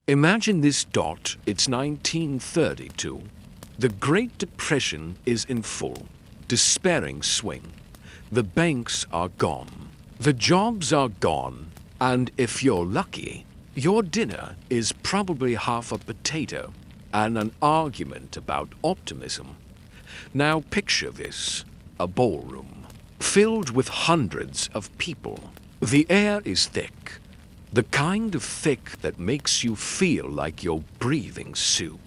Imagine this dot, it's 1932. The Great Depression is in full, despairing swing. The banks are gone. The jobs are gone. And if you're lucky, your dinner is probably half a potato and an argument about optimism. Now picture this, a ballroom, filled with hundreds of people. The air is thick, the kind of thick that makes you feel like you're breathing soup.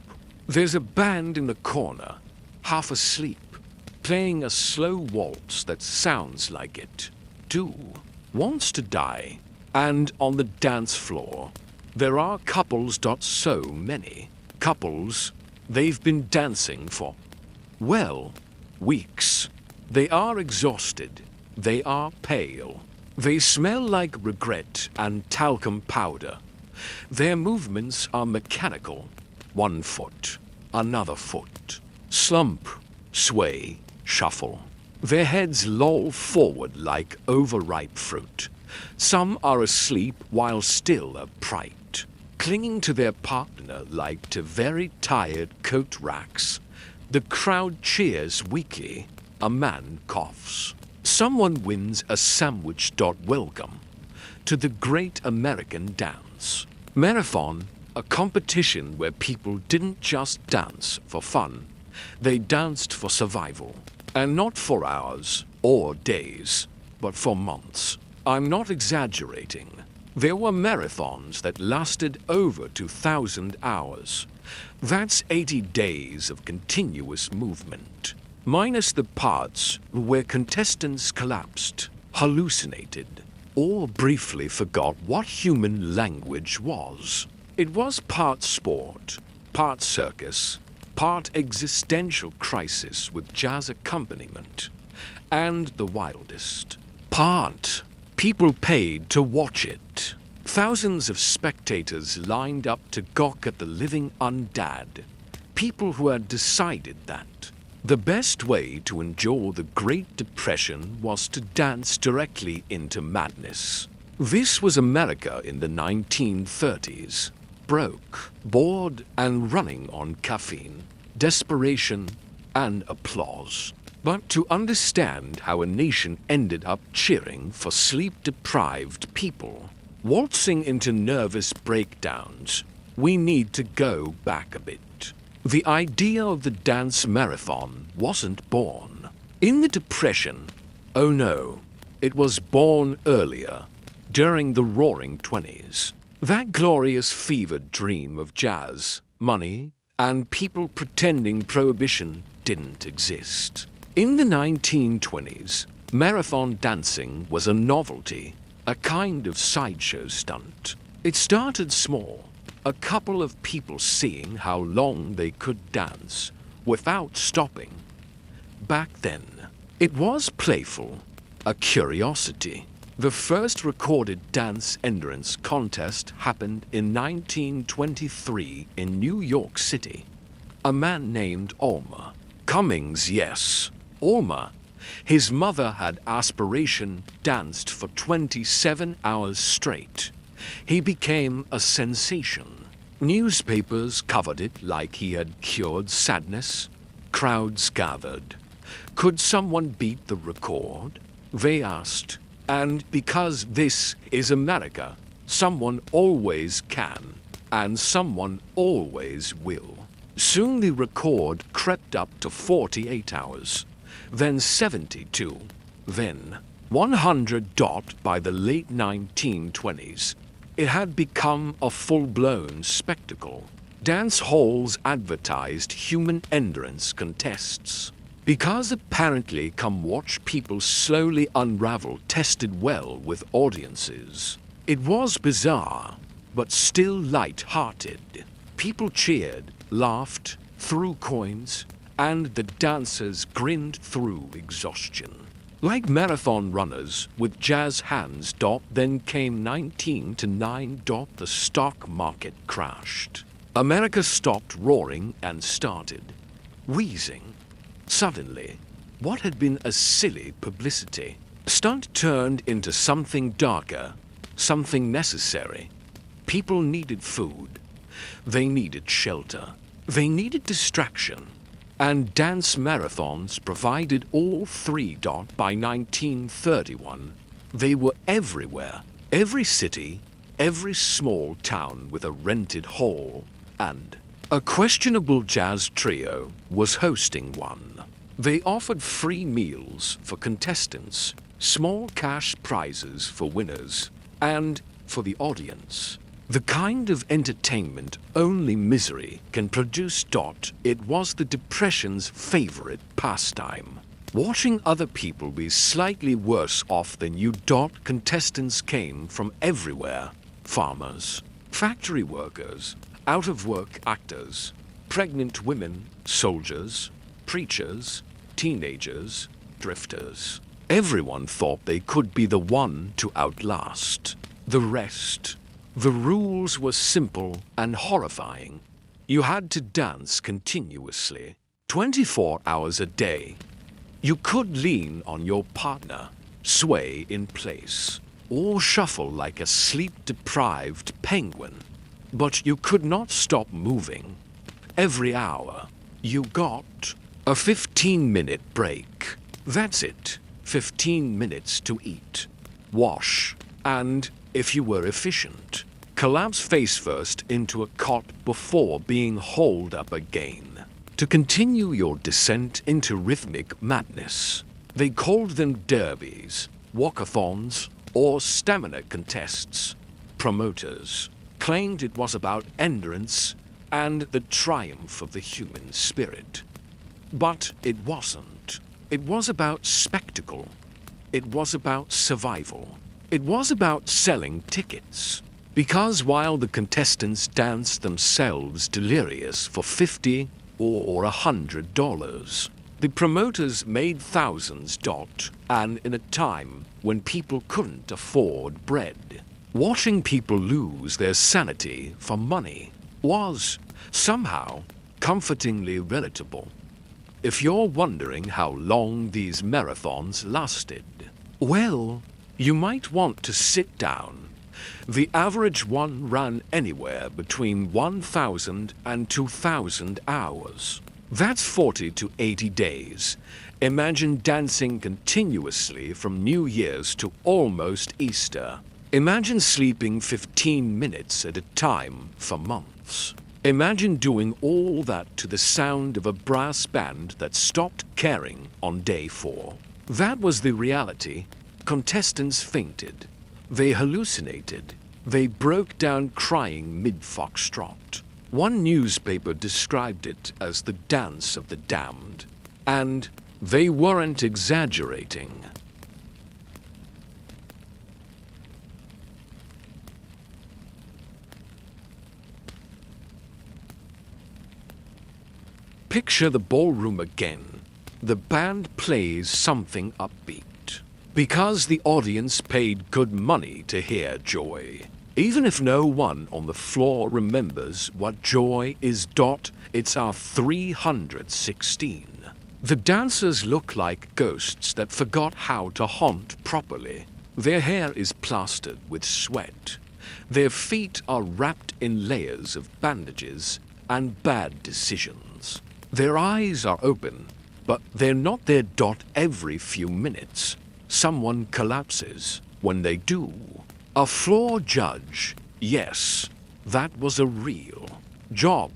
There's a band in the corner, half asleep, playing a slow waltz that sounds like it, too, wants to die. And on the dance floor, there are couples. So many couples. They've been dancing for, well, weeks. They are exhausted. They are pale. They smell like regret and talcum powder. Their movements are mechanical. One foot, another foot. Slump, sway, shuffle. Their heads loll forward like overripe fruit. Some are asleep while still upright, clinging to their partner like to very tired coat racks. The crowd cheers weakly. A man coughs. Someone wins a sandwich. Welcome to the Great American Dance. Marathon, a competition where people didn't just dance for fun. They danced for survival. And not for hours or days, but for months. I'm not exaggerating. There were marathons that lasted over 2,000 hours. That's 80 days of continuous movement, minus the parts where contestants collapsed, hallucinated, or briefly forgot what human language was. It was part sport, part circus, part existential crisis with jazz accompaniment, and the wildest part. People paid to watch it. Thousands of spectators lined up to gawk at the living undead. People who had decided that the best way to endure the Great Depression was to dance directly into madness. This was America in the 1930s. Broke, bored, and running on caffeine, desperation, and applause. But to understand how a nation ended up cheering for sleep-deprived people, waltzing into nervous breakdowns, we need to go back a bit. The idea of the dance marathon wasn't born in the Depression. Oh no, it was born earlier, during the Roaring '20s. That glorious fevered dream of jazz, money, and people pretending prohibition didn't exist. In the 1920s, marathon dancing was a novelty, a kind of sideshow stunt. It started small, a couple of people seeing how long they could dance without stopping. Back then, it was playful, a curiosity. The first recorded dance endurance contest happened in 1923 in New York City. A man named Alma Cummings, yes, Alma. His mother had aspiration, danced for 27 hours straight. He became a sensation. Newspapers covered it like he had cured sadness. Crowds gathered. Could someone beat the record? They asked. And because this is America, someone always can, and someone always will. Soon the record crept up to 48 hours, then 72, then 100. By the late 1920s, it had become a full-blown spectacle. Dance halls advertised human endurance contests. Because apparently come watch people slowly unravel tested well with audiences. It was bizarre, but still light-hearted. People cheered, laughed, threw coins, and the dancers grinned through exhaustion. Like marathon runners with jazz hands. Then came 19 to 9. The stock market crashed. America stopped roaring and started wheezing. Suddenly, what had been a silly publicity stunt turned into something darker, something necessary. People needed food, They needed shelter. They needed distraction. And dance marathons provided all three. By 1931, they were everywhere. Every city, every small town with a rented hall, and a questionable jazz trio was hosting one. They offered free meals for contestants, small cash prizes for winners, and for the audience. The kind of entertainment only misery can produce. It was the Depression's favorite pastime. Watching other people be slightly worse off than you. Contestants came from everywhere. Farmers, factory workers, out-of-work actors, pregnant women, soldiers, preachers, teenagers, drifters. Everyone thought they could be the one to outlast the rest. The rules were simple and horrifying. You had to dance continuously, 24 hours a day. You could lean on your partner, sway in place, or shuffle like a sleep-deprived penguin. But you could not stop moving. Every hour, you got a 15-minute break. That's it. 15 minutes to eat, wash, and, if you were efficient, collapse face first into a cot before being hauled up again. To continue your descent into rhythmic madness. They called them derbies, walkathons, or stamina contests. Promoters claimed it was about endurance and the triumph of the human spirit. But it wasn't. It was about spectacle. It was about survival. It was about selling tickets. Because while the contestants danced themselves delirious for $50 or $100, the promoters made thousands. And in a time when people couldn't afford bread. Watching people lose their sanity for money was, somehow, comfortingly relatable. If you're wondering how long these marathons lasted, well, you might want to sit down. The average one ran anywhere between 1,000 and 2,000 hours. That's 40 to 80 days. Imagine dancing continuously from New Year's to almost Easter. Imagine sleeping 15 minutes at a time for months. Imagine doing all that to the sound of a brass band that stopped caring on day 4. That was the reality. Contestants fainted. They hallucinated. They broke down crying mid-foxtrot. One newspaper described it as the dance of the damned. And they weren't exaggerating. Picture the ballroom again. The band plays something upbeat. Because the audience paid good money to hear joy. Even if no one on the floor remembers what joy is. It's our 316. The dancers look like ghosts that forgot how to haunt properly. Their hair is plastered with sweat. Their feet are wrapped in layers of bandages and bad decisions. Their eyes are open, but they're not there. Every few minutes, someone collapses. When they do, a floor judge, yes, that was a real job,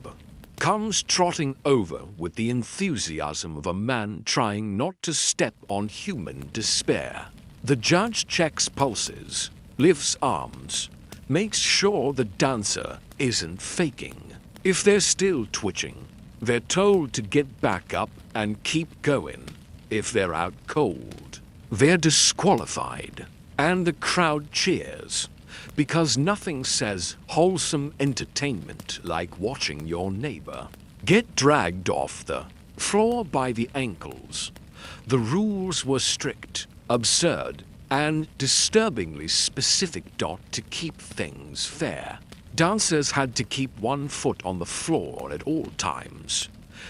comes trotting over with the enthusiasm of a man trying not to step on human despair. The judge checks pulses, lifts arms, makes sure the dancer isn't faking. If they're still twitching, they're told to get back up and keep going. If they're out cold, they're disqualified. And the crowd cheers, because nothing says wholesome entertainment like watching your neighbor get dragged off the floor by the ankles. The rules were strict, absurd, and disturbingly specific. To keep things fair, dancers had to keep one foot on the floor at all times.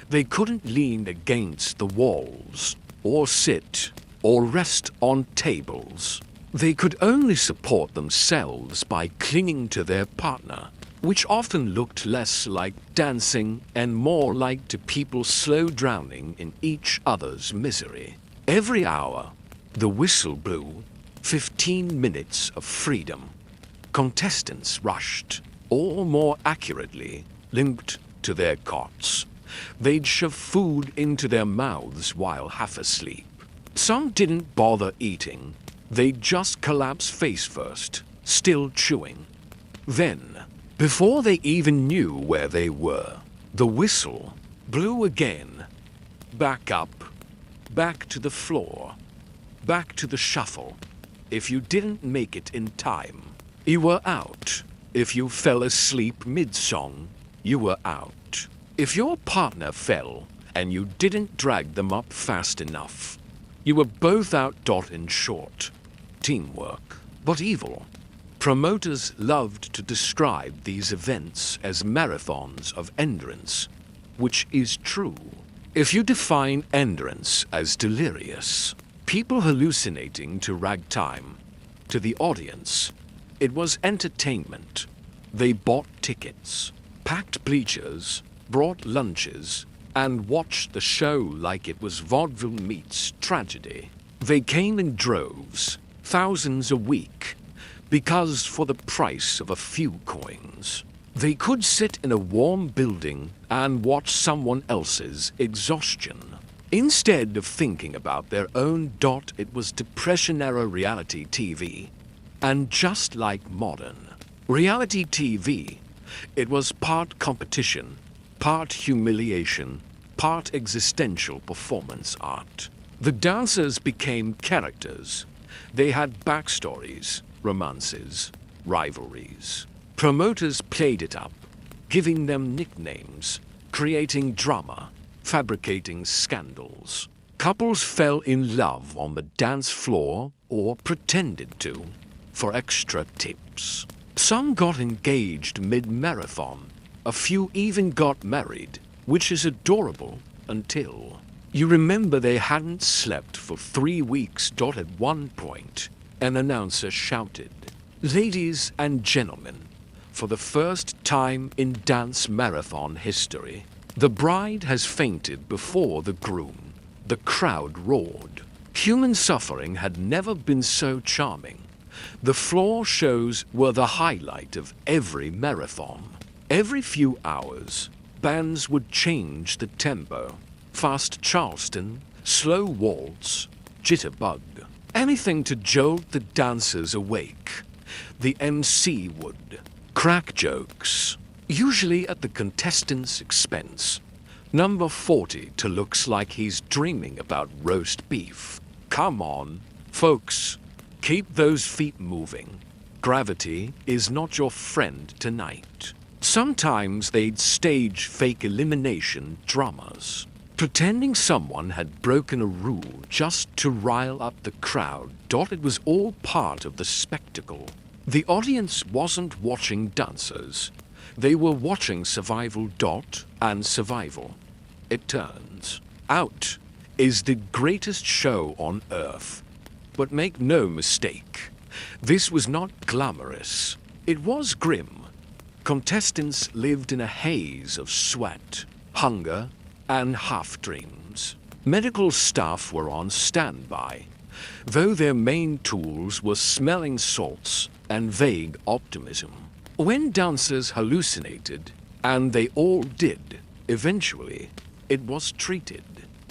They couldn't lean against the walls, or sit, or rest on tables. They could only support themselves by clinging to their partner. which often looked less like dancing and more like to people slow drowning in each other's misery. Every hour, the whistle blew, 15 minutes of freedom. Contestants rushed, or more accurately, limped to their cots. They'd shove food into their mouths while half asleep. Some didn't bother eating. They'd just collapse face first, still chewing. Then, before they even knew where they were, the whistle blew again. Back up, back to the floor, back to the shuffle. If you didn't make it in time, you were out. If you fell asleep mid-song, you were out. If your partner fell and you didn't drag them up fast enough, you were both out. In short, teamwork, but evil. Promoters loved to describe these events as marathons of endurance, which is true. If you define endurance as delirious, people hallucinating to ragtime, to the audience, it was entertainment. They bought tickets, packed bleachers, brought lunches, and watched the show like it was vaudeville meets tragedy. They came in droves, thousands a week, because for the price of a few coins, they could sit in a warm building and watch someone else's exhaustion. Instead of thinking about their own. It was Depression-era reality TV. And just like modern reality TV, it was part competition, part humiliation, part existential performance art. The dancers became characters. They had backstories, romances, rivalries. Promoters played it up, giving them nicknames, creating drama, fabricating scandals. Couples fell in love on the dance floor or pretended to, for extra tips. Some got engaged mid-marathon. A few even got married, which is adorable until you remember they hadn't slept for 3 weeks. At one point, an announcer shouted, "Ladies and gentlemen, for the first time in dance marathon history, the bride has fainted before the groom." The crowd roared. Human suffering had never been so charming. The floor shows were the highlight of every marathon. Every few hours, bands would change the tempo. Fast Charleston, slow waltz, jitterbug. Anything to jolt the dancers awake. The MC would crack jokes, usually at the contestant's expense. Number 40 to looks like he's dreaming about roast beef. Come on, folks, keep those feet moving. Gravity is not your friend tonight. Sometimes they'd stage fake elimination dramas, pretending someone had broken a rule just to rile up the crowd. It was all part of the spectacle. The audience wasn't watching dancers. They were watching survival. And survival, it turns out, is the greatest show on earth. But make no mistake, this was not glamorous. It was grim. Contestants lived in a haze of sweat, hunger, and half-dreams. Medical staff were on standby, though their main tools were smelling salts and vague optimism. When dancers hallucinated, and they all did, eventually, it was treated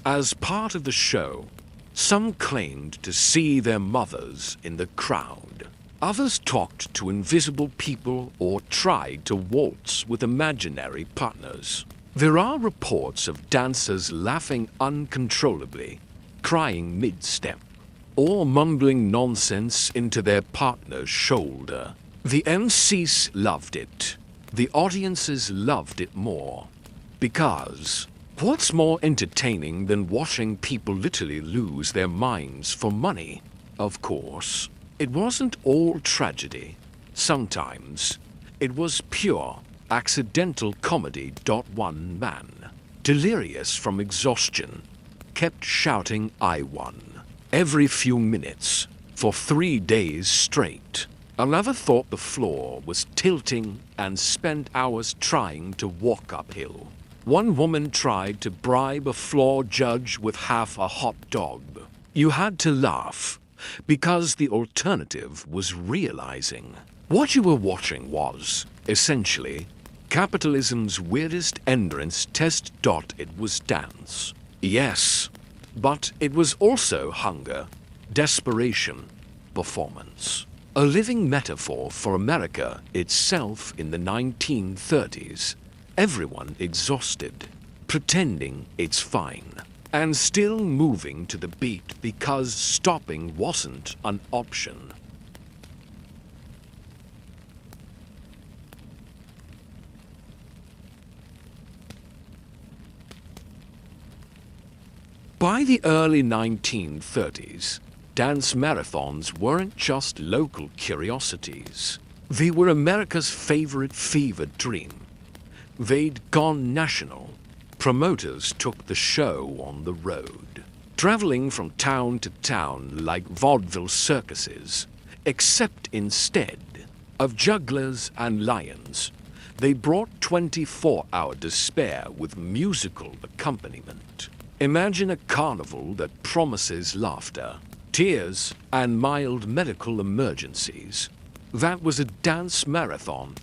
as part of the show. Some claimed to see their mothers in the crowd. Others talked to invisible people or tried to waltz with imaginary partners. There are reports of dancers laughing uncontrollably, crying mid-step, or mumbling nonsense into their partner's shoulder. The MCs loved it. The audiences loved it more. Because what's more entertaining than watching people literally lose their minds for money? Of course, it wasn't all tragedy. Sometimes it was pure, accidental comedy. One man, delirious from exhaustion, kept shouting, "I won," every few minutes for 3 days straight. Another thought the floor was tilting and spent hours trying to walk uphill. One woman tried to bribe a floor judge with half a hot dog. You had to laugh, because the alternative was realizing. What you were watching was, essentially, capitalism's weirdest endurance test. It was dance. Yes, but it was also hunger, desperation, performance. A living metaphor for America itself in the 1930s. Everyone exhausted, pretending it's fine, and still moving to the beat because stopping wasn't an option. By the early 1930s, dance marathons weren't just local curiosities. They were America's favorite fever dream. They'd gone national. Promoters took the show on the road, traveling from town to town like vaudeville circuses, except instead of jugglers and lions, they brought 24-hour despair with musical accompaniment. Imagine a carnival that promises laughter, tears, and mild medical emergencies. That was a dance marathon.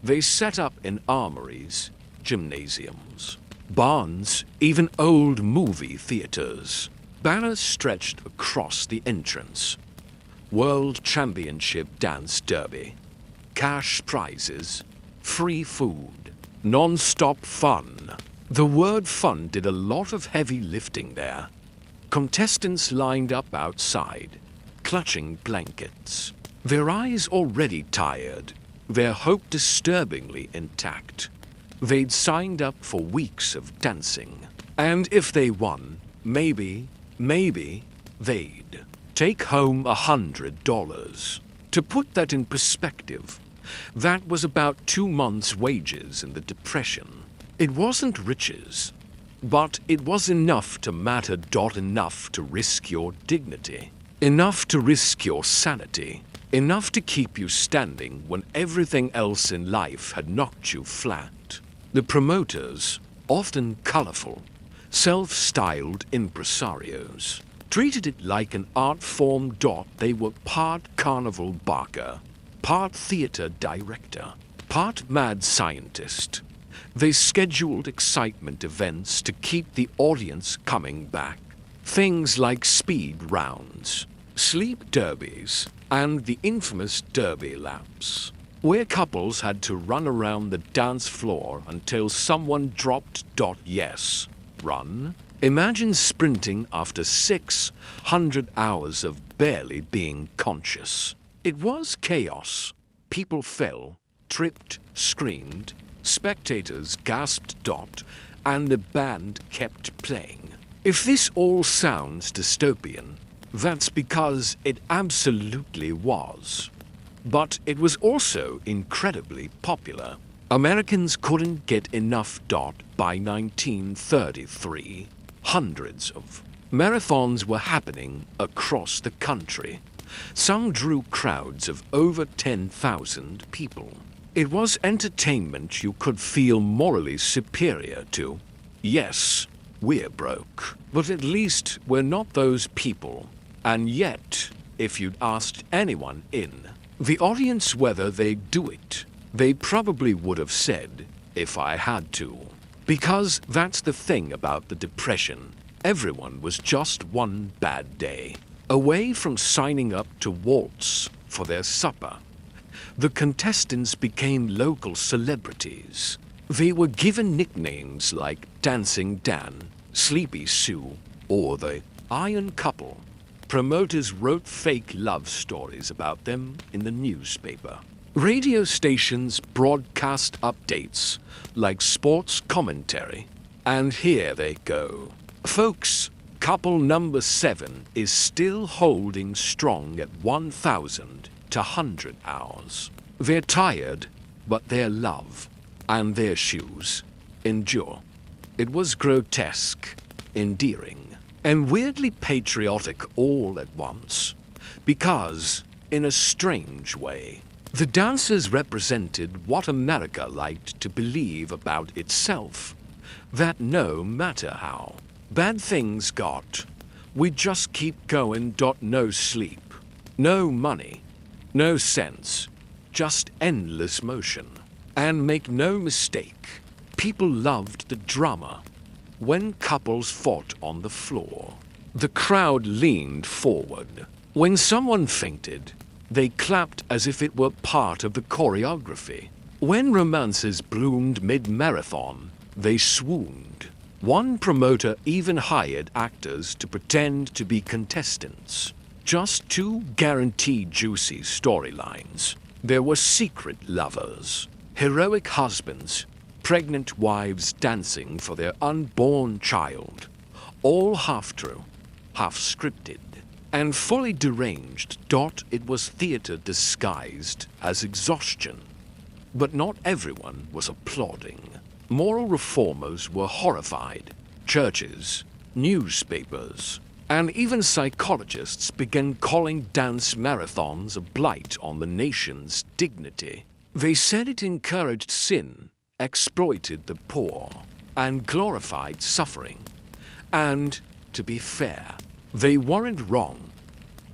They set up in armories, gymnasiums, barns, even old movie theaters. Banners stretched across the entrance. World Championship Dance Derby. Cash prizes. Free food. Non-stop fun. The word fun did a lot of heavy lifting there. Contestants lined up outside, clutching blankets. Their eyes already tired, their hope disturbingly intact. They'd signed up for weeks of dancing. And if they won, maybe, they'd take home $100. To put that in perspective, that was about 2 months' wages in the Depression. It wasn't riches, but it was enough to matter. Enough to risk your dignity, enough to risk your sanity, enough to keep you standing when everything else in life had knocked you flat. The promoters, often colorful, self-styled impresarios, treated it like an art form. They were part carnival barker, part theater director, part mad scientist. They scheduled excitement events to keep the audience coming back. Things like speed rounds, sleep derbies, and the infamous derby laps, where couples had to run around the dance floor until someone dropped. Yes, run. Imagine sprinting after 600 hours of barely being conscious. It was chaos. People fell, tripped, screamed. Spectators gasped. And the band kept playing. If this all sounds dystopian, that's because it absolutely was. But it was also incredibly popular. Americans couldn't get enough. By 1933, hundreds of marathons were happening across the country. Some drew crowds of over 10,000 people. It was entertainment you could feel morally superior to. Yes, we're broke, but at least we're not those people. And yet, if you'd asked anyone in the audience whether they'd do it, they probably would have said, if I had to. Because that's the thing about the Depression. Everyone was just one bad day away from signing up to waltz for their supper. The contestants became local celebrities. They were given nicknames like Dancing Dan, Sleepy Sue, or the Iron Couple. Promoters wrote fake love stories about them in the newspaper. Radio stations broadcast updates like sports commentary. And here they go. Folks, couple number 7 is still holding strong at 1,100 hours. They're tired, but their love and their shoes endure. It was grotesque, endearing, and weirdly patriotic all at once, because in a strange way. The dancers represented what America liked to believe about itself, that no matter how bad things got, we just keep going. No sleep, no money, no sense, just endless motion. And make no mistake, people loved the drama. When couples fought on the floor, the crowd leaned forward. When someone fainted, they clapped as if it were part of the choreography. When romances bloomed mid-marathon, they swooned. One promoter even hired actors to pretend to be contestants. Just two guaranteed juicy storylines. There were secret lovers, heroic husbands, pregnant wives dancing for their unborn child. All half true, half scripted, and fully deranged. It was theater disguised as exhaustion. But not everyone was applauding. Moral reformers were horrified. Churches, newspapers, and even psychologists began calling dance marathons a blight on the nation's dignity. They said it encouraged sin, exploited the poor, and glorified suffering. And, to be fair, they weren't wrong.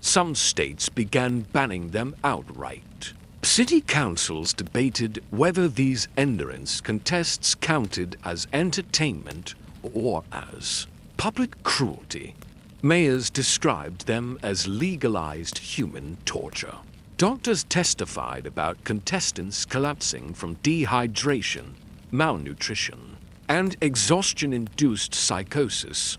Some states began banning them outright. City councils debated whether these endurance contests counted as entertainment or as public cruelty. Mayors described them as legalized human torture. Doctors testified about contestants collapsing from dehydration, malnutrition, and exhaustion-induced psychosis.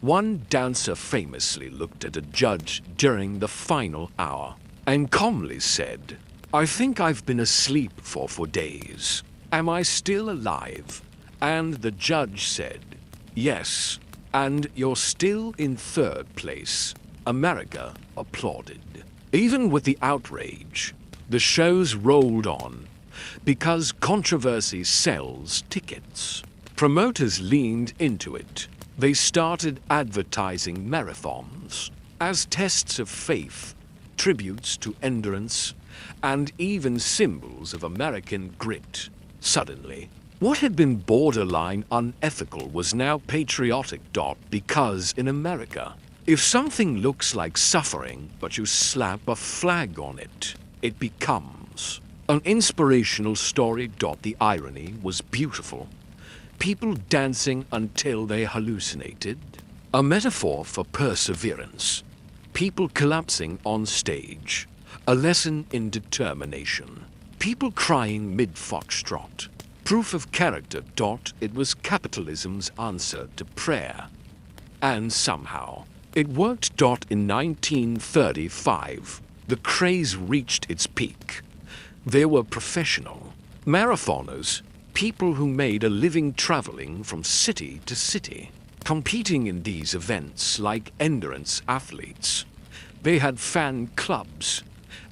One dancer famously looked at a judge during the final hour and calmly said, "I think I've been asleep for 4 days. Am I still alive?" And the judge said, "Yes, and you're still in 3rd place." America applauded. Even with the outrage, the shows rolled on because controversy sells tickets. Promoters leaned into it. They started advertising marathons as tests of faith, tributes to endurance, and even symbols of American grit. Suddenly, what had been borderline unethical was now patriotic. Because in America, if something looks like suffering but you slap a flag on it, it becomes an inspirational story. The irony was beautiful. People dancing until they hallucinated. A metaphor for perseverance. People collapsing on stage. A lesson in determination. People crying mid-foxtrot. Proof of character. It was capitalism's answer to prayer. And somehow, it worked. In 1935, the craze reached its peak. There were professional marathoners, people who made a living traveling from city to city, competing in these events like endurance athletes. They had fan clubs.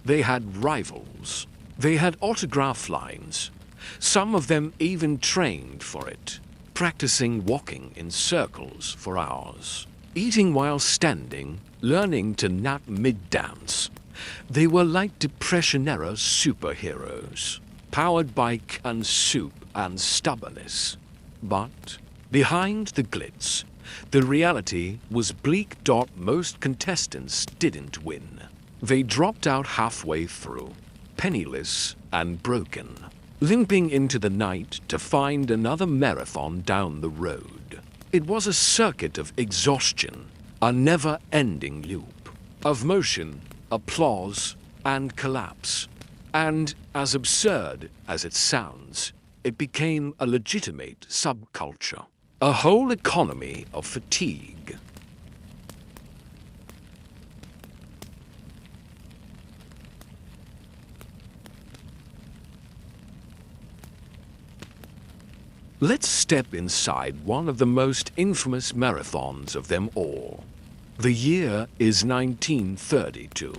They had rivals. They had autograph lines. Some of them even trained for it, practicing walking in circles for hours, eating while standing, learning to nap mid-dance. They were like Depression-era superheroes, powered by canned soup and stubbornness. But behind the glitz, the reality was bleak. Most contestants didn't win. They dropped out halfway through, penniless and broken, limping into the night to find another marathon down the road. It was a circuit of exhaustion, a never-ending loop of motion, applause, and collapse. And, as absurd as it sounds, it became a legitimate subculture, a whole economy of fatigue. Let's step inside one of the most infamous marathons of them all. The year is 1932.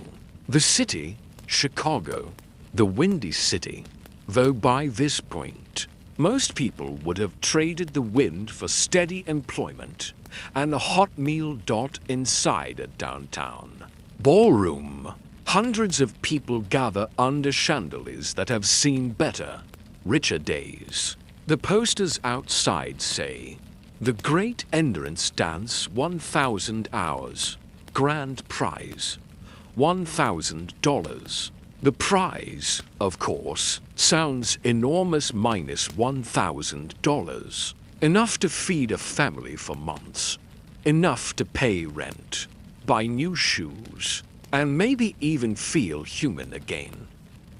The city, Chicago, the Windy City, though by this point, most people would have traded the wind for steady employment and a hot meal. Inside a downtown ballroom, Hundreds of people gather under chandeliers that have seen better, richer days. The posters outside say, "The Great Endurance Dance 1000 hours. Grand prize. $1,000. The prize, of course, sounds enormous minus $1,000. Enough to feed a family for months. Enough to pay rent, buy new shoes, and maybe even feel human again.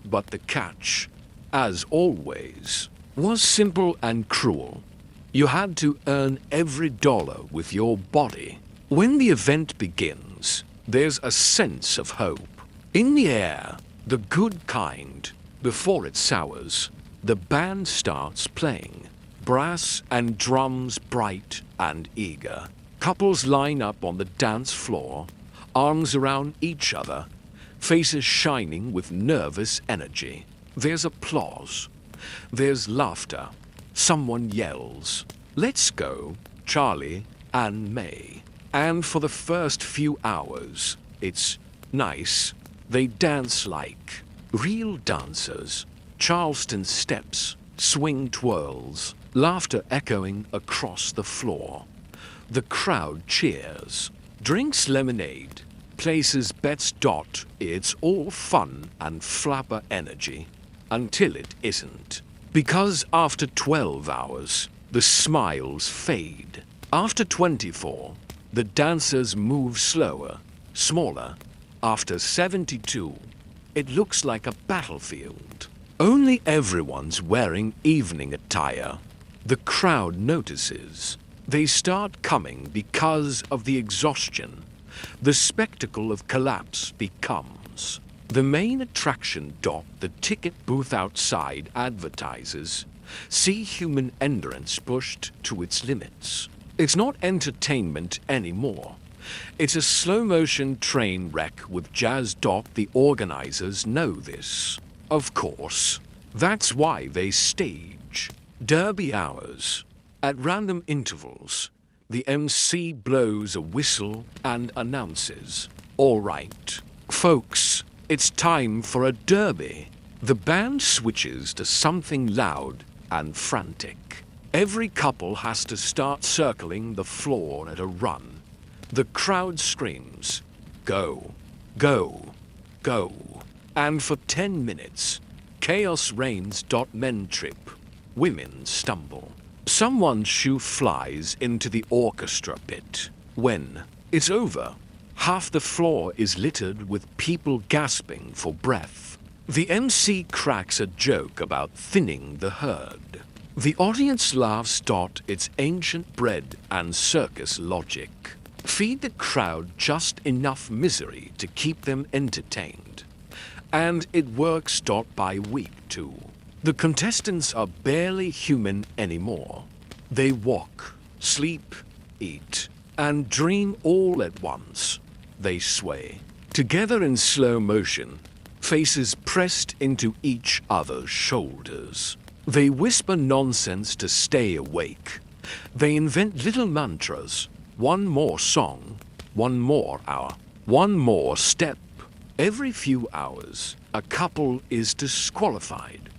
But the catch, as always, was simple and cruel. You had to earn every dollar with your body. When the event begins, there's a sense of hope. In the air, the good kind. Before it sours, the band starts playing. Brass and drums bright and eager. Couples line up on the dance floor, arms around each other, faces shining with nervous energy. There's applause. There's laughter. Someone yells, "Let's go, Charlie and May." And for the first few hours, it's nice. They dance like real dancers. Charleston steps, swing twirls, laughter echoing across the floor. The crowd cheers, drinks lemonade, places bets. It's all fun and flapper energy. Until it isn't. Because after 12 hours, the smiles fade. After 24, the dancers move slower, smaller. After 72, it looks like a battlefield. Only everyone's wearing evening attire. The crowd notices. They start coming because of the exhaustion. The spectacle of collapse becomes the main attraction. The ticket booth outside advertises, "See human endurance pushed to its limits." It's not entertainment anymore. It's a slow-motion train wreck with jazz. The organizers know this. Of course. That's why they stage derby hours. At random intervals, the MC blows a whistle and announces, "All right, folks, it's time for a derby." The band switches to something loud and frantic. Every couple has to start circling the floor at a run. The crowd screams, "Go, go, go." And for 10 minutes, chaos reigns. Men trip. Women stumble. Someone's shoe flies into the orchestra pit. When it's over, half the floor is littered with people gasping for breath. The MC cracks a joke about thinning the herd. The audience laughs. It's ancient bread and circus logic. Feed the crowd just enough misery to keep them entertained. And it works. By week 2. The contestants are barely human anymore. They walk, sleep, eat, and dream all at once. They sway, together in slow motion, faces pressed into each other's shoulders. They whisper nonsense to stay awake. They invent little mantras. One more song, one more hour, one more step. Every few hours, a couple is disqualified.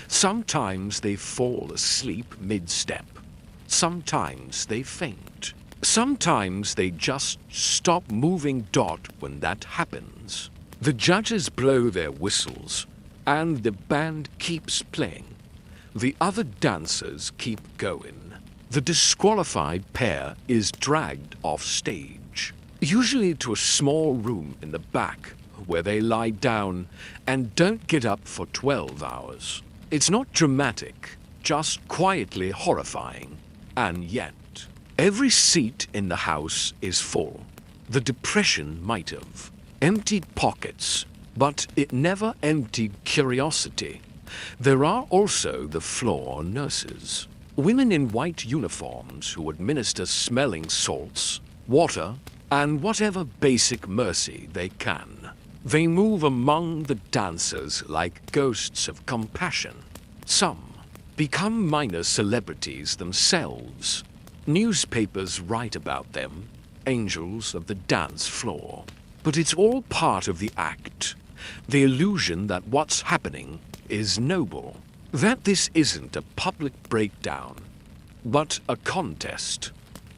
Sometimes they fall asleep mid-step. Sometimes they faint. Sometimes they just stop moving. When that happens, the judges blow their whistles, and the band keeps playing. The other dancers keep going. The disqualified pair is dragged off stage, usually to a small room in the back, where they lie down and don't get up for 12 hours. It's not dramatic, just quietly horrifying. And yet, every seat in the house is full. The depression might have emptied pockets, but it never emptied curiosity. There are also the floor nurses, women in white uniforms who administer smelling salts, water, and whatever basic mercy they can. They move among the dancers like ghosts of compassion. Some become minor celebrities themselves. Newspapers write about them, angels of the dance floor. But it's all part of the act. The illusion that what's happening is noble. That this isn't a public breakdown, but a contest.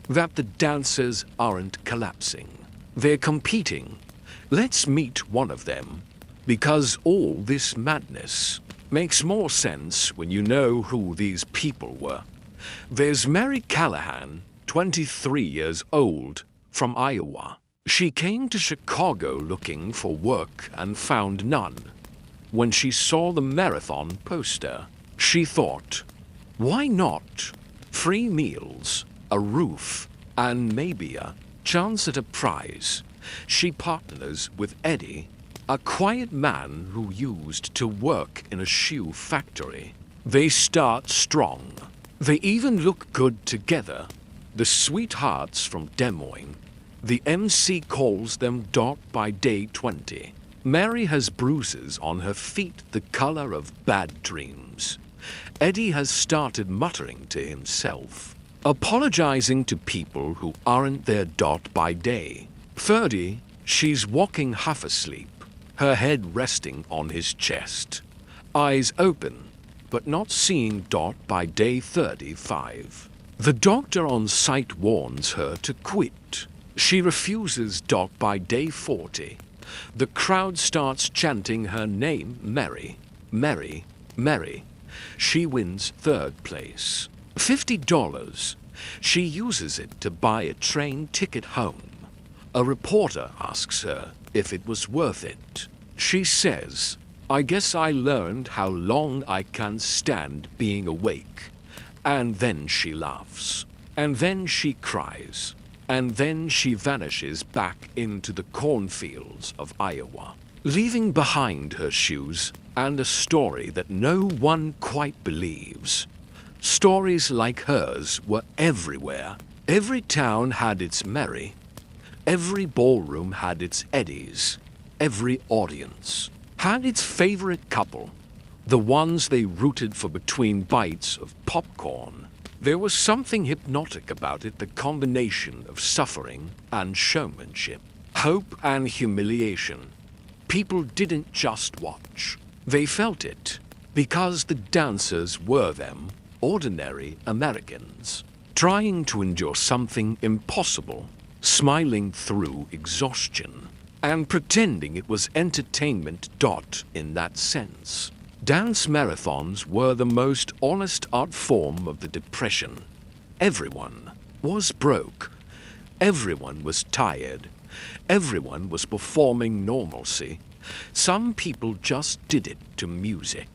That the dancers aren't collapsing. They're competing. Let's meet one of them. Because all this madness makes more sense when you know who these people were. There's Mary Callahan, 23 years old, from Iowa. She came to Chicago looking for work and found none. When she saw the marathon poster, she thought, why not? Free meals, a roof, and maybe a chance at a prize. She partners with Eddie, a quiet man who used to work in a shoe factory. They start strong. They even look good together. The sweethearts from Des Moines. The MC calls them Dot by day 20. Mary has bruises on her feet the color of bad dreams. Eddie has started muttering to himself, apologizing to people who aren't their Dot by day. 30, she's walking half asleep, her head resting on his chest, eyes open, but not seeing Dot by day 35. The doctor on site warns her to quit. She refuses Dot by day 40. The crowd starts chanting her name, Mary, Mary, Mary. She wins third place. $50. She uses it to buy a train ticket home. A reporter asks her if it was worth it. She says, I guess I learned how long I can stand being awake. And then she laughs. And then she cries. And then she vanishes back into the cornfields of Iowa, leaving behind her shoes and a story that no one quite believes. Stories like hers were everywhere. Every town had its Mary. Every ballroom had its Eddies. Every audience had its favorite couple, the ones they rooted for between bites of popcorn. There was something hypnotic about it, the combination of suffering and showmanship, hope and humiliation. People didn't just watch. They felt it, because the dancers were them, ordinary Americans, trying to endure something impossible, smiling through exhaustion, and pretending it was entertainment. In that sense, dance marathons were the most honest art form of the Depression. Everyone was broke. Everyone was tired. Everyone was performing normalcy. Some people just did it to music.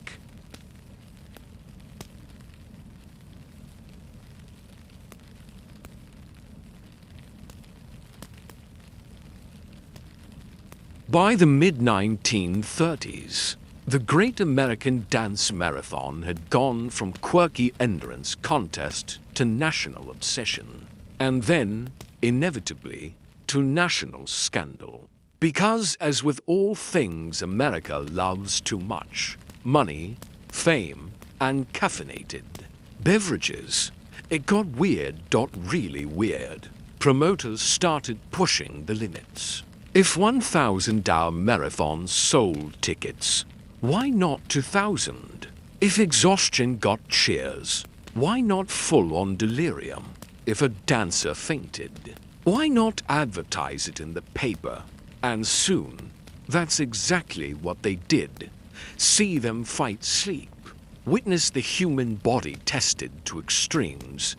By the mid-1930s, the Great American Dance Marathon had gone from quirky endurance contest to national obsession, and then, inevitably, to national scandal. Because, as with all things America loves too much, money, fame, and caffeinated beverages, it got weird. Really weird. Promoters started pushing the limits. If 1,000-hour marathons sold tickets, why not 2,000? If exhaustion got cheers, why not full-on delirium? If a dancer fainted, why not advertise it in the paper? And soon, that's exactly what they did. See them fight sleep. Witness the human body tested to extremes.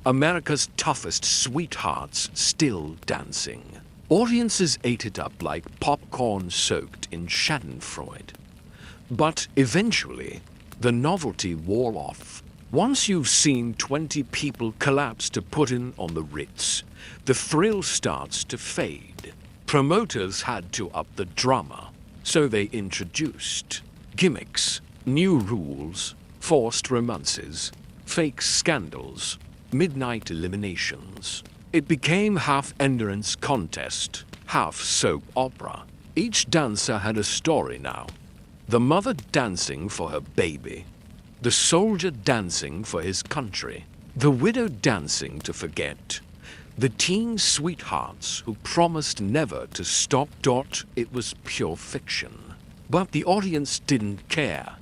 America's toughest sweethearts still dancing. Audiences ate it up like popcorn soaked in schadenfreude. But eventually, the novelty wore off. Once you've seen 20 people collapse to Putin on the Ritz, the thrill starts to fade. Promoters had to up the drama, so they introduced gimmicks, new rules, forced romances, fake scandals, midnight eliminations. It became half endurance contest, half soap opera. Each dancer had a story now. The mother dancing for her baby, the soldier dancing for his country, the widow dancing to forget, The teen sweethearts who promised never to stop. It was pure fiction. But the audience didn't care.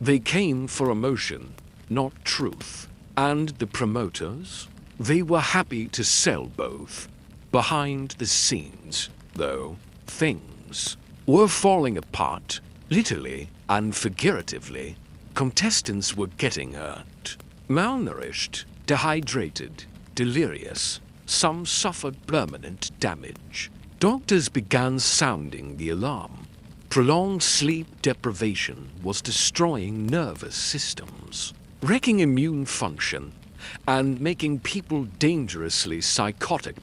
They came for emotion, not truth. And the promoters? They were happy to sell both. Behind the scenes, though, things were falling apart, literally and figuratively. Contestants were getting hurt, malnourished, dehydrated, delirious. Some suffered permanent damage. Doctors began sounding the alarm. Prolonged sleep deprivation was destroying nervous systems, wrecking immune function, and making people dangerously psychotic.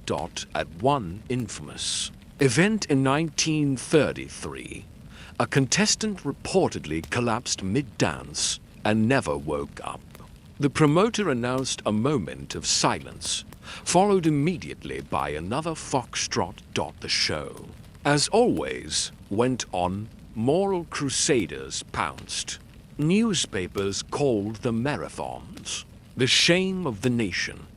At one infamous event in 1933, a contestant reportedly collapsed mid-dance and never woke up. The promoter announced a moment of silence, followed immediately by another foxtrot. The show, as always, went on. Moral crusaders pounced. Newspapers called them marathons, the shame of the nation.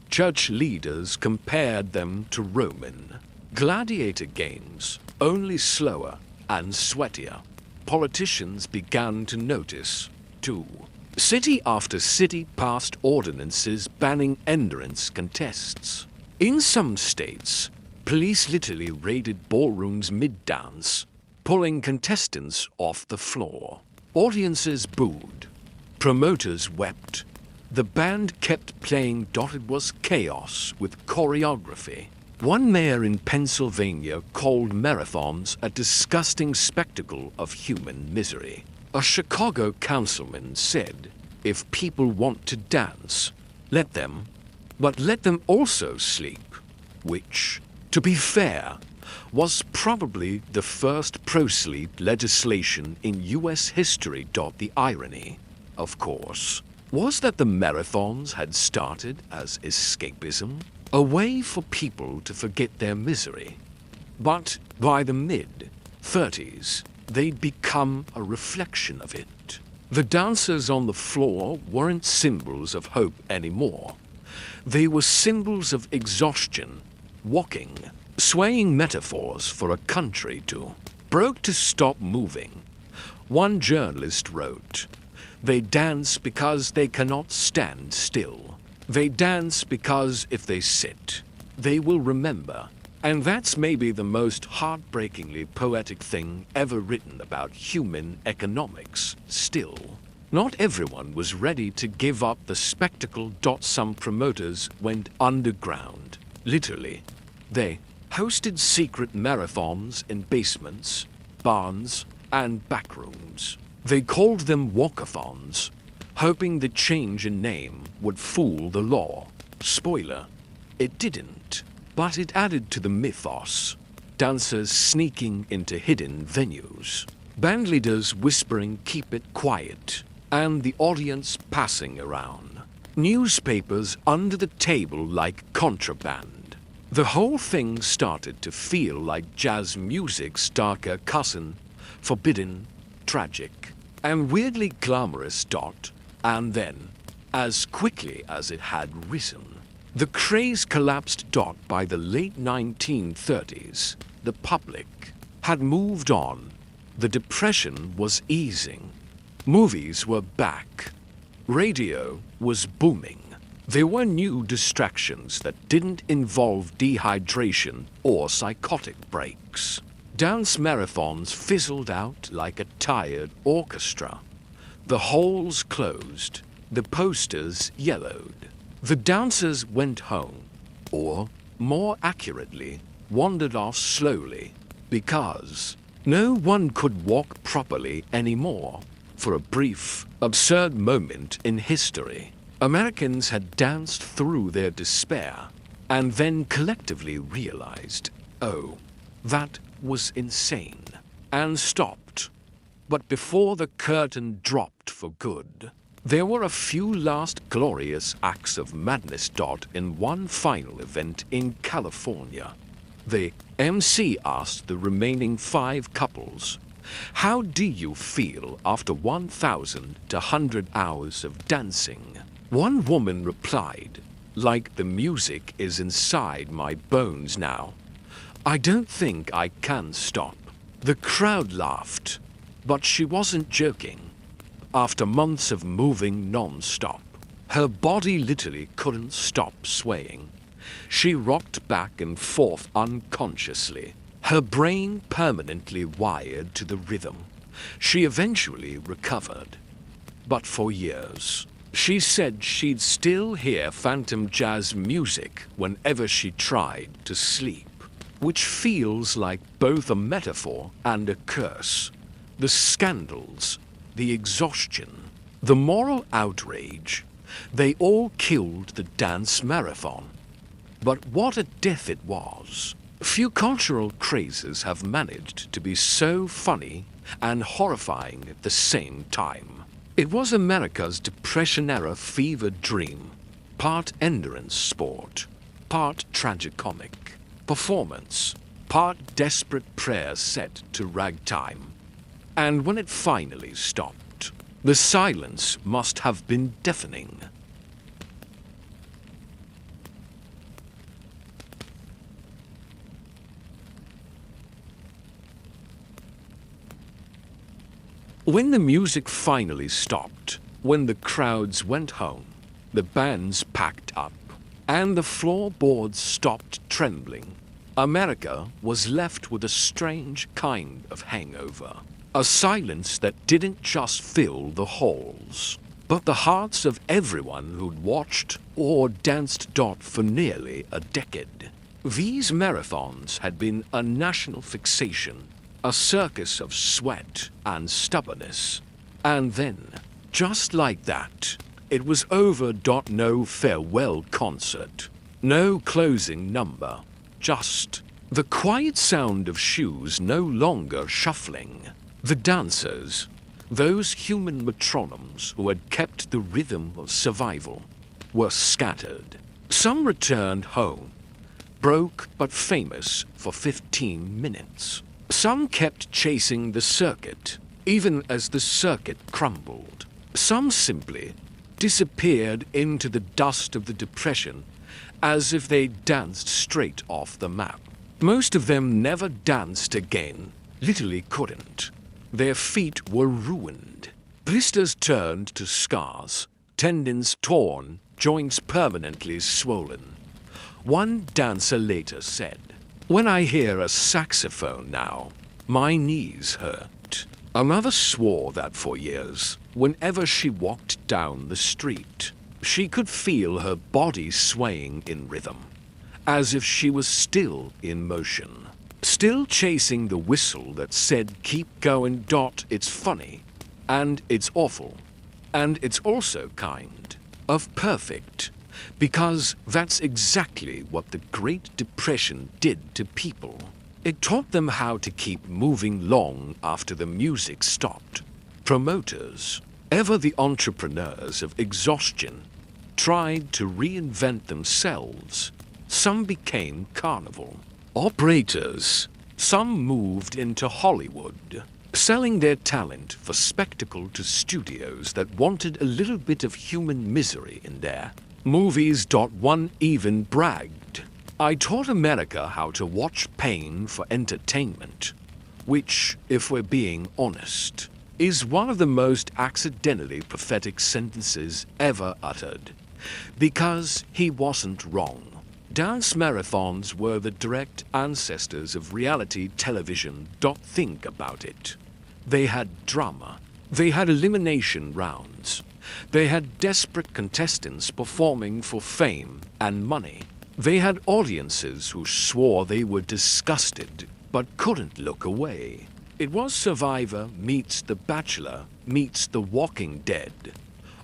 Church leaders compared them to Roman gladiator games, only slower and sweatier. Politicians began to notice, too. City after city passed ordinances banning endurance contests. In some states, police literally raided ballrooms mid-dance, pulling contestants off the floor. Audiences booed. Promoters wept. The band kept playing. It was chaos with choreography. One mayor in Pennsylvania called marathons a disgusting spectacle of human misery. A Chicago councilman said, if people want to dance, let them, but let them also sleep, which, to be fair, was probably the first pro-sleep legislation in US history. The irony, of course, was that the marathons had started as escapism, a way for people to forget their misery. But by the mid-30s, they'd become a reflection of it. The dancers on the floor weren't symbols of hope anymore. They were symbols of exhaustion, walking, swaying metaphors for a country broke to stop moving. One journalist wrote, "They dance because they cannot stand still. They dance because if they sit, they will remember." And that's maybe the most heartbreakingly poetic thing ever written about human economics. Still, not everyone was ready to give up the spectacle. Some promoters went underground, literally. They hosted secret marathons in basements, barns, and backrooms. They called them walkathons, hoping the change in name would fool the law. Spoiler, it didn't. But it added to the mythos. Dancers sneaking into hidden venues, bandleaders whispering "keep it quiet," and the audience passing around newspapers under the table like contraband. The whole thing started to feel like jazz music's darker cousin, forbidden, tragic, and weirdly glamorous. And then, as quickly as it had risen, the craze collapsed. By the late 1930s, the public had moved on. The depression was easing. Movies were back. Radio was booming. There were new distractions that didn't involve dehydration or psychotic breaks. Dance marathons fizzled out like a tired orchestra. The halls closed. The posters yellowed. The dancers went home, or, more accurately, wandered off slowly, because no one could walk properly anymore. For a brief, absurd moment in history, Americans had danced through their despair, and then collectively realized, oh, that was insane, and stopped. But before the curtain dropped for good, there were a few last glorious acts of madness. In one final event in California, the MC asked the remaining 5 couples, "How do you feel after 1,100 hours of dancing?" One woman replied, like the music is inside my bones now. I don't think I can stop. The crowd laughed, but she wasn't joking. After months of moving non-stop, her body literally couldn't stop swaying. She rocked back and forth unconsciously, her brain permanently wired to the rhythm. She eventually recovered, but for years, she said she'd still hear phantom jazz music whenever she tried to sleep, which feels like both a metaphor and a curse. The scandals, the exhaustion, the moral outrage, they all killed the dance marathon. But what a death it was. Few cultural crazes have managed to be so funny and horrifying at the same time. It was America's Depression-era fever dream, part endurance sport, part tragicomic performance, part desperate prayer set to ragtime. And when it finally stopped, the silence must have been deafening. When the music finally stopped, when the crowds went home, the bands packed up, and the floorboards stopped trembling, America was left with a strange kind of hangover. A silence that didn't just fill the halls, but the hearts of everyone who'd watched or danced for nearly a decade. These marathons had been a national fixation, a circus of sweat and stubbornness. And then, just like that, it was over. No farewell concert, no closing number, just the quiet sound of shoes no longer shuffling. The dancers, those human metronomes who had kept the rhythm of survival, were scattered. Some returned home, broke but famous for 15 minutes. Some kept chasing the circuit, even as the circuit crumbled. Some simply disappeared into the dust of the Depression as if they danced straight off the map. Most of them never danced again, literally couldn't. Their feet were ruined. Blisters turned to scars, tendons torn, joints permanently swollen. One dancer later said, "When I hear a saxophone now, my knees hurt." Another swore that for years, whenever she walked down the street, she could feel her body swaying in rhythm, as if she was still in motion, still chasing the whistle that said, "Keep going, it's funny, and it's awful, and it's also kind of perfect." Because that's exactly what the Great Depression did to people. It taught them how to keep moving long after the music stopped. Promoters, ever the entrepreneurs of exhaustion, tried to reinvent themselves. Some became carnival operators. Some moved into Hollywood, selling their talent for spectacle to studios that wanted a little bit of human misery in there. Movies. One even bragged, "I taught America how to watch pain for entertainment," which, if we're being honest, is one of the most accidentally prophetic sentences ever uttered. Because he wasn't wrong. Dance marathons were the direct ancestors of reality television. Think about it. They had drama. They had elimination rounds. They had desperate contestants performing for fame and money. They had audiences who swore they were disgusted but couldn't look away. It was Survivor meets The Bachelor meets The Walking Dead.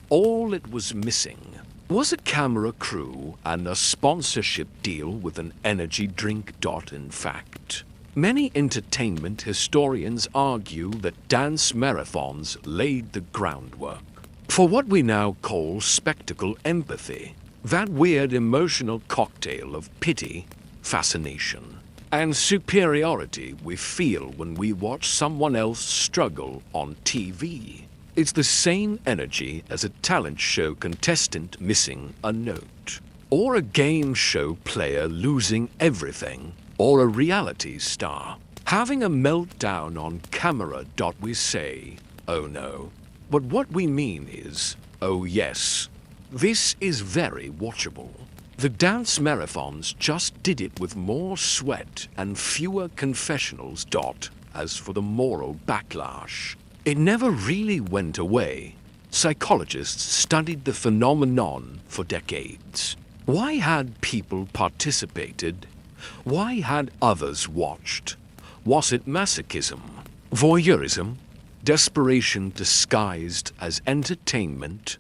All it was missing was a camera crew and a sponsorship deal with an energy drink. In fact, many entertainment historians argue that dance marathons laid the groundwork for what we now call spectacle empathy, that weird emotional cocktail of pity, fascination, and superiority we feel when we watch someone else struggle on TV. It's the same energy as a talent show contestant missing a note. or a game show player losing everything, or a reality star having a meltdown on camera. We say, oh no. But what we mean is, oh yes. This is very watchable. The dance marathons just did it with more sweat and fewer confessionals. As for the moral backlash, it never really went away. Psychologists studied the phenomenon for decades. Why had people participated? Why had others watched? Was it masochism, voyeurism, desperation disguised as entertainment?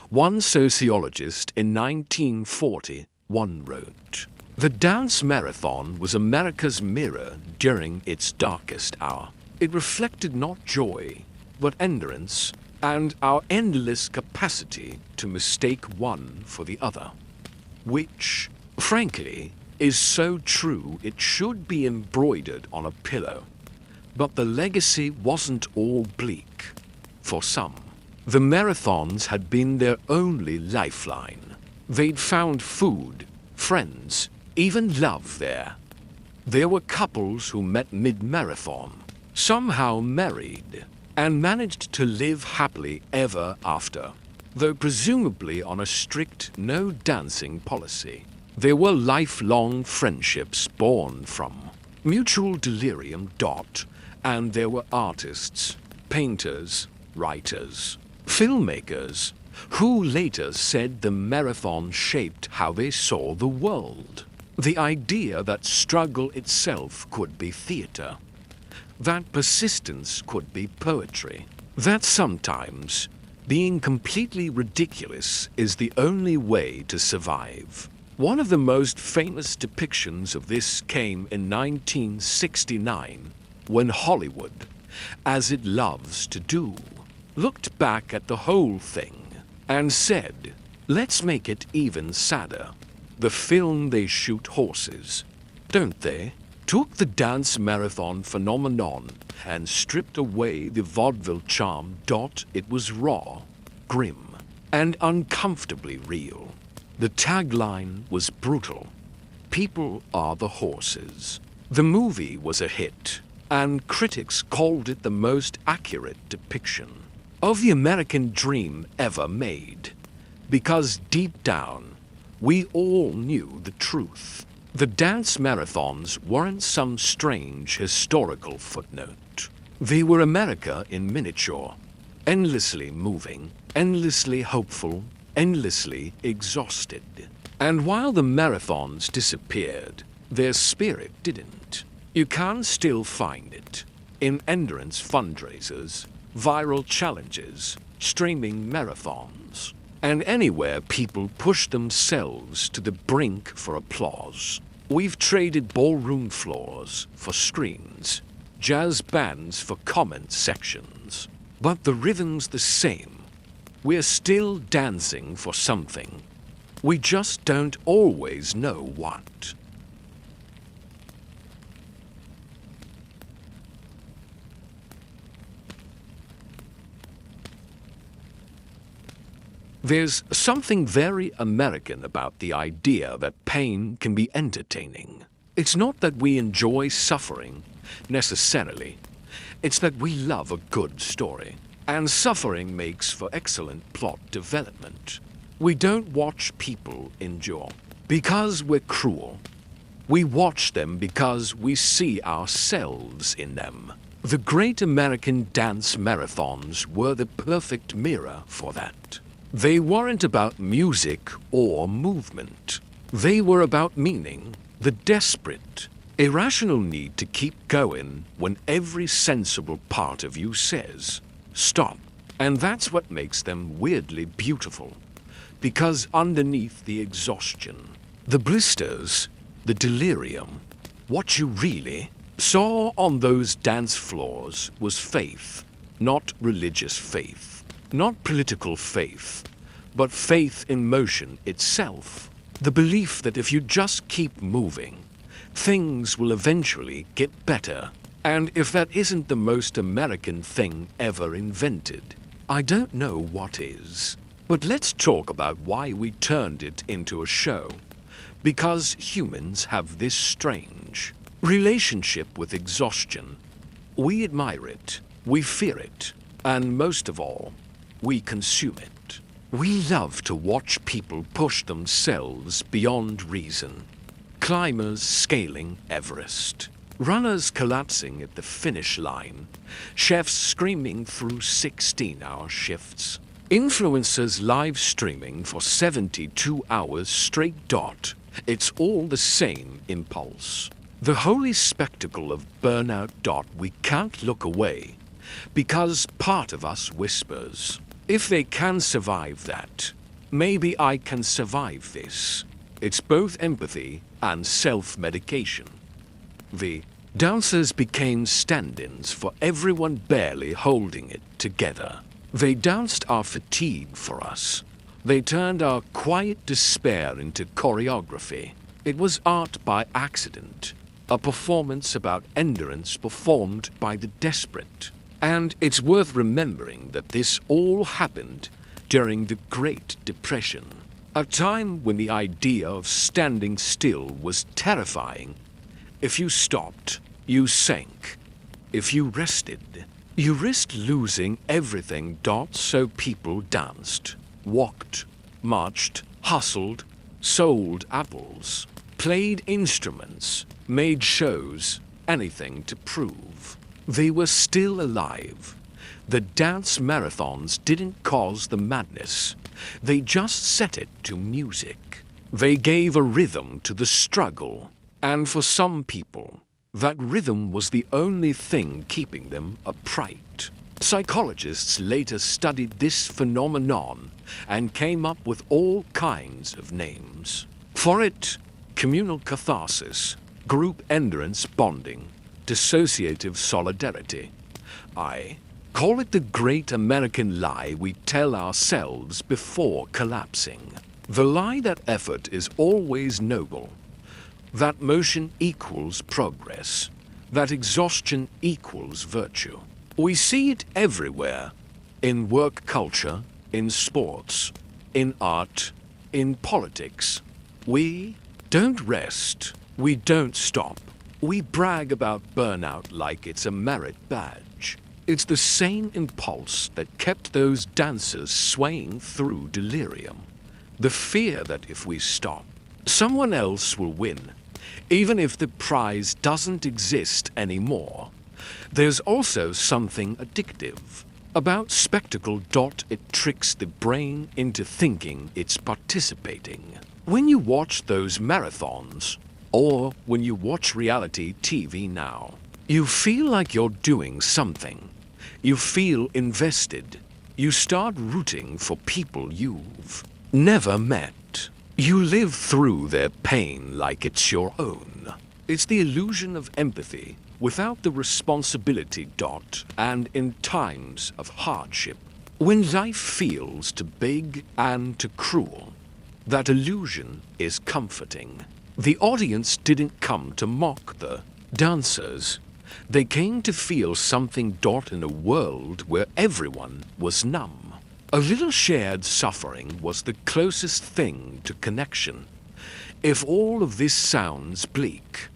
One sociologist in 1941 wrote, "The dance marathon was America's mirror during its darkest hour. It reflected not joy, but endurance, and our endless capacity to mistake one for the other." Which, frankly, is so true it should be embroidered on a pillow. But the legacy wasn't all bleak. For some, the marathons had been their only lifeline. They'd found food, friends, even love there. There were couples who met mid-marathon, somehow married, and managed to live happily ever after, though presumably on a strict no dancing policy. There were lifelong friendships born from mutual delirium. And there were artists, painters, writers, filmmakers, who later said the marathon shaped how they saw the world. The idea that struggle itself could be theater, that persistence could be poetry, that sometimes being completely ridiculous is the only way to survive. One of the most famous depictions of this came in 1969, when Hollywood, as it loves to do, looked back at the whole thing and said, let's make it even sadder. The film they shoot horses, don't they? Took the dance marathon phenomenon and stripped away the vaudeville charm. It was raw, grim, and uncomfortably real. The tagline was brutal. People are the horses. The movie was a hit, and critics called it the most accurate depiction of the American dream ever made, because deep down, we all knew the truth. The dance marathons weren't some strange historical footnote. They were America in miniature, endlessly moving, endlessly hopeful, endlessly exhausted. And while the marathons disappeared, their spirit didn't. You can still find it in endurance fundraisers, viral challenges, streaming marathons, and anywhere people push themselves to the brink for applause. We've traded ballroom floors for screens, jazz bands for comment sections, but the rhythm's the same. We're still dancing for something. We just don't always know what. There's something very American about the idea that pain can be entertaining. It's not that we enjoy suffering, necessarily. It's that we love a good story. And suffering makes for excellent plot development. We don't watch people endure because we're cruel. We watch them because we see ourselves in them. The great American dance marathons were the perfect mirror for that. They weren't about music or movement. They were about meaning, the desperate, irrational need to keep going when every sensible part of you says, stop. And that's what makes them weirdly beautiful. Because underneath the exhaustion, the blisters, the delirium, what you really saw on those dance floors was faith. Not religious faith, not political faith, but faith in motion itself. The belief that if you just keep moving, things will eventually get better. And if that isn't the most American thing ever invented, I don't know what is. But let's talk about why we turned it into a show. Because humans have this strange relationship with exhaustion. We admire it, we fear it, and most of all, we consume it. We love to watch people push themselves beyond reason. Climbers scaling Everest, runners collapsing at the finish line, chefs screaming through 16-hour shifts, influencers live streaming for 72 hours straight. It's all the same impulse. The holy spectacle of burnout. We can't look away, because part of us whispers, if they can survive that, maybe I can survive this. It's both empathy and self-medication. The dancers became stand-ins for everyone barely holding it together. They danced our fatigue for us. They turned our quiet despair into choreography. It was art by accident, a performance about endurance performed by the desperate. And it's worth remembering that this all happened during the Great Depression, a time when the idea of standing still was terrifying. If you stopped, you sank. If you rested, you risked losing everything. So people danced, walked, marched, hustled, sold apples, played instruments, made shows, anything to prove they were still alive. The dance marathons didn't cause the madness. They just set it to music. They gave a rhythm to the struggle. And for some people, that rhythm was the only thing keeping them upright. Psychologists later studied this phenomenon and came up with all kinds of names for it: communal catharsis, group endurance bonding, dissociative solidarity. I call it the great American lie we tell ourselves before collapsing. The lie that effort is always noble, that motion equals progress, that exhaustion equals virtue. We see it everywhere, in work culture, in sports, in art, in politics. We don't rest, we don't stop. We brag about burnout like it's a merit badge. It's the same impulse that kept those dancers swaying through delirium. The fear that if we stop, someone else will win, even if the prize doesn't exist anymore. There's also something addictive about spectacle. It tricks the brain into thinking it's participating. When you watch those marathons, or when you watch reality TV now, you feel like you're doing something. You feel invested. You start rooting for people you've never met. You live through their pain like it's your own. It's the illusion of empathy without the responsibility. And in times of hardship, when life feels too big and too cruel, that illusion is comforting. The audience didn't come to mock the dancers. They came to feel something. In a world where everyone was numb, a little shared suffering was the closest thing to connection. If all of this sounds bleak,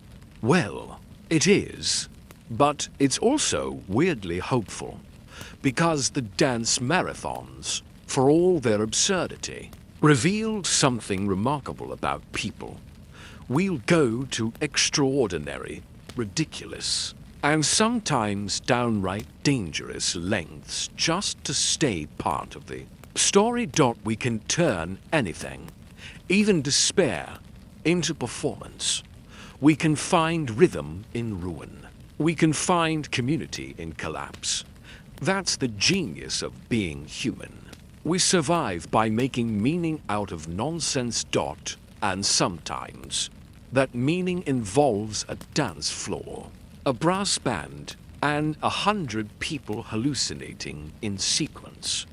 well, it is. But it's also weirdly hopeful, because the dance marathons, for all their absurdity, revealed something remarkable about people. We'll go to extraordinary, ridiculous, and sometimes downright dangerous lengths just to stay part of the story. We can turn anything, even despair, into performance. We can find rhythm in ruin. We can find community in collapse. That's the genius of being human. We survive by making meaning out of nonsense. And sometimes that meaning involves a dance floor, a brass band, and 100 people hallucinating in sequence.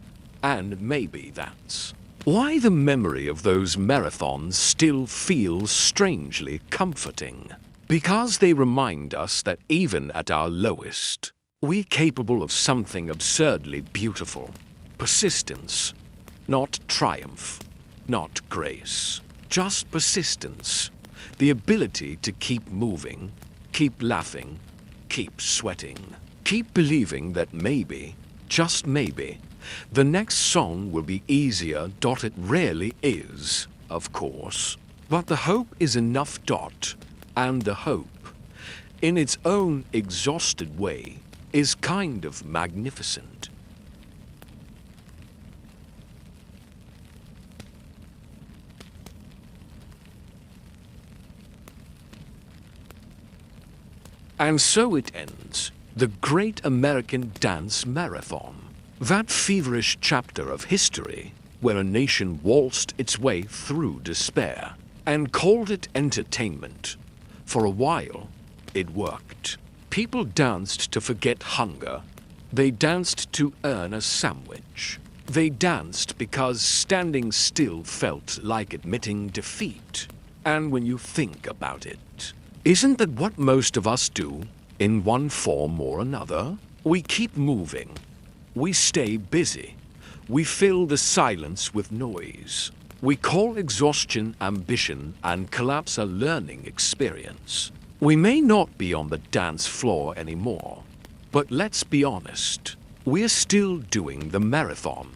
And maybe that's why the memory of those marathons still feels strangely comforting. Because they remind us that even at our lowest, we're capable of something absurdly beautiful. Persistence. Not triumph, not grace, just persistence. The ability to keep moving, keep laughing, keep sweating. Keep believing that maybe, just maybe, the next song will be easier. It rarely is, of course. But the hope is enough. And the hope, in its own exhausted way, is kind of magnificent. And so it ends, the Great American Dance Marathon. That feverish chapter of history where a nation waltzed its way through despair and called it entertainment. For a while, it worked. People danced to forget hunger. They danced to earn a sandwich. They danced because standing still felt like admitting defeat. And when you think about it, isn't that what most of us do, in one form or another? We keep moving. We stay busy. We fill the silence with noise. We call exhaustion ambition and collapse a learning experience. We may not be on the dance floor anymore, but let's be honest. We're still doing the marathon.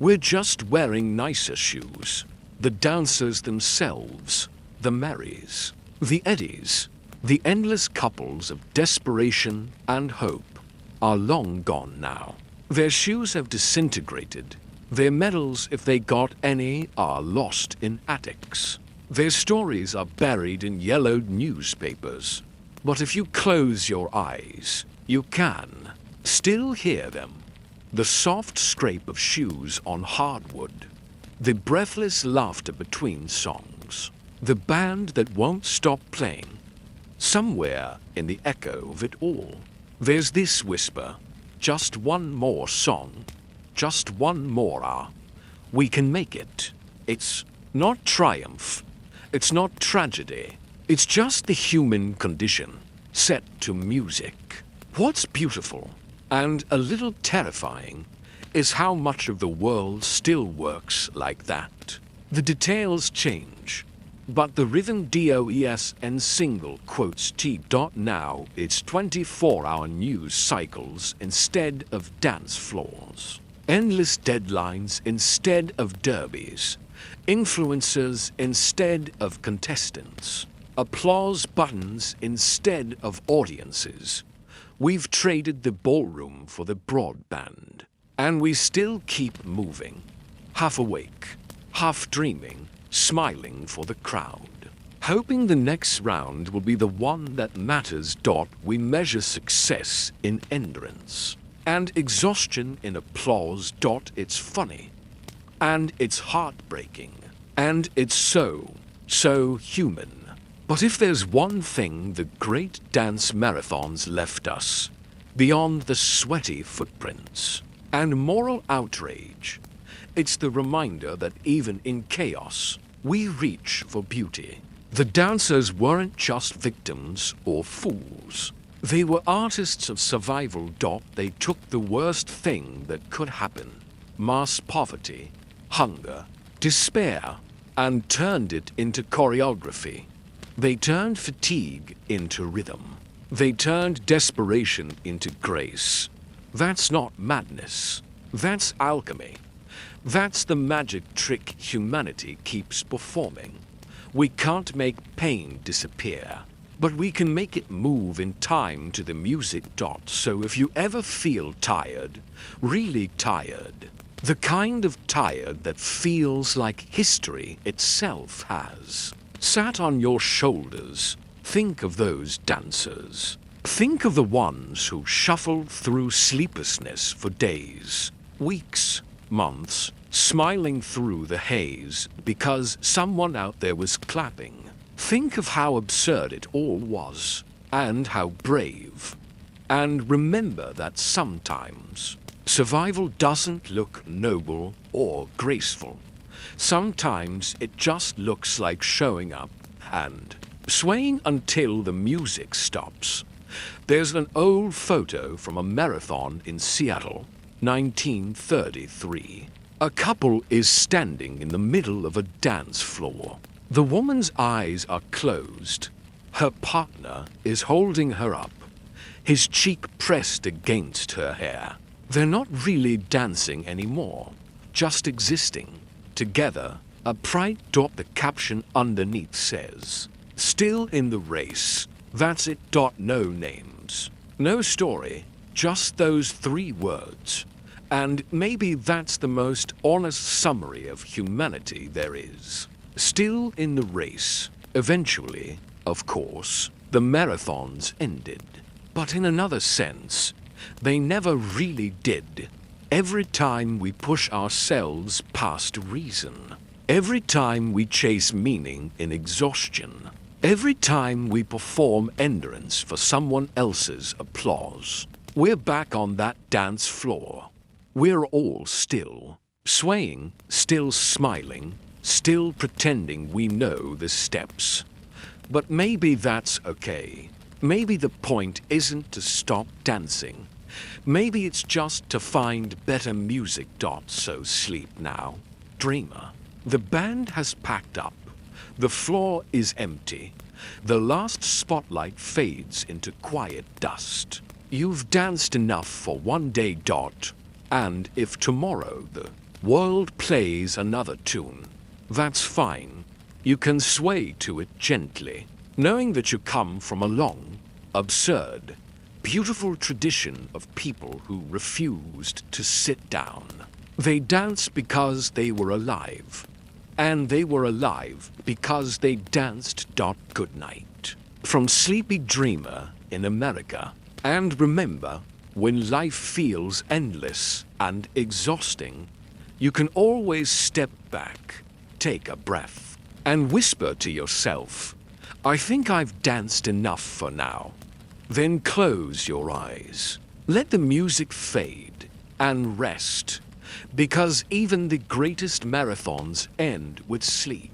We're just wearing nicer shoes. The dancers themselves, the Marys, the Eddies, the endless couples of desperation and hope are long gone now. Their shoes have disintegrated. Their medals, if they got any, are lost in attics. Their stories are buried in yellowed newspapers. But if you close your eyes, you can still hear them. The soft scrape of shoes on hardwood. The breathless laughter between songs. The band that won't stop playing. Somewhere in the echo of it all, there's this whisper. Just one more song. Just one more hour. We can make it. It's not triumph. It's not tragedy. It's just the human condition, set to music. What's beautiful, and a little terrifying, is how much of the world still works like that. The details change, but the rhythm DOES and single quotes T. Now it's 24-hour news cycles instead of dance floors. Endless deadlines instead of derbies. Influencers instead of contestants. Applause buttons instead of audiences. We've traded the ballroom for the broadband. And we still keep moving. Half awake, half dreaming, smiling for the crowd. Hoping the next round will be the one that matters. We measure success in endurance. And exhaustion in applause. It's funny. And it's heartbreaking. And it's so human. But if there's one thing the great dance marathons left us, beyond the sweaty footprints and moral outrage, it's the reminder that even in chaos, we reach for beauty. The dancers weren't just victims or fools. They were artists of survival. They took the worst thing that could happen, mass poverty, hunger, despair, and turned it into choreography. They turned fatigue into rhythm. They turned desperation into grace. That's not madness. That's alchemy. That's the magic trick humanity keeps performing. We can't make pain disappear, but we can make it move in time to the music. So if you ever feel tired, really tired, the kind of tired that feels like history itself has sat on your shoulders, think of those dancers. Think of the ones who shuffled through sleeplessness for days, weeks, months, smiling through the haze because someone out there was clapping. Think of how absurd it all was, and how brave. And remember that sometimes survival doesn't look noble or graceful. Sometimes it just looks like showing up and swaying until the music stops. There's an old photo from a marathon in Seattle, 1933. A couple is standing in the middle of a dance floor. The woman's eyes are closed. Her partner is holding her up, his cheek pressed against her hair. They're not really dancing anymore, just existing together. A bright dot, the caption underneath says, "Still in the race." That's it. No names, no story, just those 3 words. And maybe that's the most honest summary of humanity there is. Still in the race. Eventually, of course, the marathons ended. But in another sense, they never really did. Every time we push ourselves past reason, every time we chase meaning in exhaustion, every time we perform endurance for someone else's applause, we're back on that dance floor. We're all still, swaying, still smiling, still pretending we know the steps. But maybe that's okay. Maybe the point isn't to stop dancing. Maybe it's just to find better music. So sleep now, dreamer. The band has packed up. The floor is empty. The last spotlight fades into quiet dust. You've danced enough for one day. And if tomorrow the world plays another tune, that's fine. You can sway to it gently, knowing that you come from a long, absurd, beautiful tradition of people who refused to sit down. They danced because they were alive. And they were alive because they danced. Good night. From Sleepy Dreamer in America. And remember, when life feels endless and exhausting, you can always step back, take a breath, and whisper to yourself, "I think I've danced enough for now." Then close your eyes. Let the music fade and rest, because even the greatest marathons end with sleep.